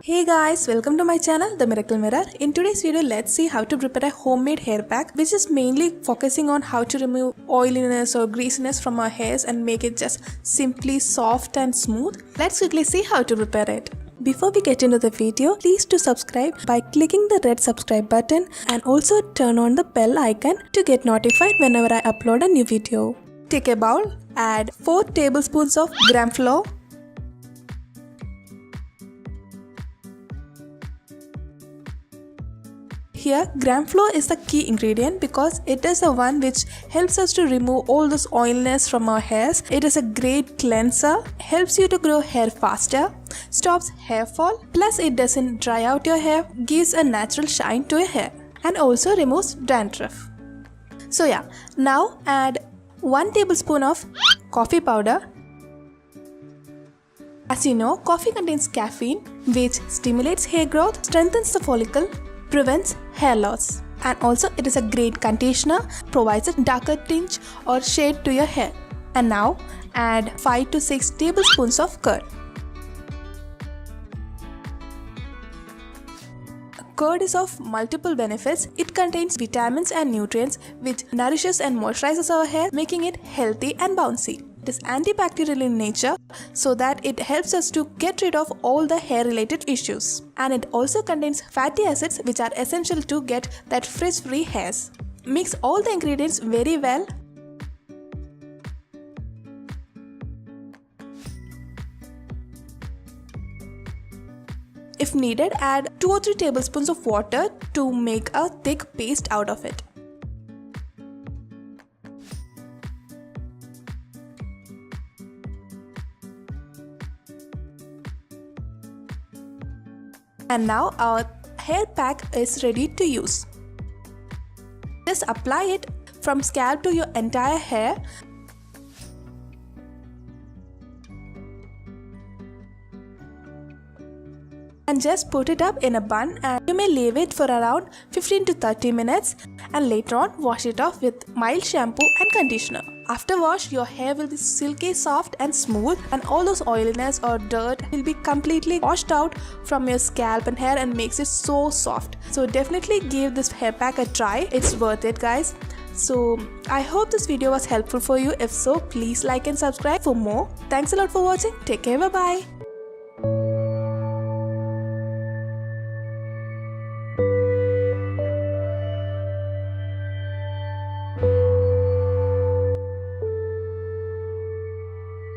Hey guys, welcome to my channel The Miracle Mirror. In today's video, let's see how to prepare a homemade hair pack which is mainly focusing on how to remove oiliness or greasiness from our hairs and make it just simply soft and smooth. Let's quickly see how to prepare it. Before we get into the video, please do subscribe by clicking the red subscribe button and also turn on the bell icon to get notified whenever I upload a new video. Take a bowl, add 4 tablespoons of gram flour, Here, gram flour is the key ingredient because it is the one which helps us to remove all this oiliness from our hairs. It is a great cleanser, helps you to grow hair faster, stops hair fall, plus it doesn't dry out your hair, gives a natural shine to your hair, and also removes dandruff. So yeah, now add 1 tablespoon of coffee powder. As you know, coffee contains caffeine which stimulates hair growth, strengthens the follicle, prevents hair loss, and also it is a great conditioner, provides a darker tinge or shade to your hair. And now add 5 to 6 tablespoons of curd. Curd is of multiple benefits. It contains vitamins and nutrients which nourishes and moisturizes our hair, making it healthy and bouncy. It is antibacterial in nature so that it helps us to get rid of all the hair related issues. And it also contains fatty acids which are essential to get that frizz-free hairs. Mix all the ingredients very well. If needed, add 2 or 3 tablespoons of water to make a thick paste out of it. And now our hair pack is ready to use. Just apply it from scalp to your entire hair. And just put it up in a bun, and you may leave it for around 15 to 30 minutes and later on wash it off with mild shampoo and conditioner. After wash, your hair will be silky soft and smooth, and all those oiliness or dirt will be completely washed out from your scalp and hair and makes it so soft. So definitely give this hair pack a try. It's worth it, guys. So I hope this video was helpful for you. If so, please like and subscribe for more. Thanks a lot for watching. Take care. Bye bye.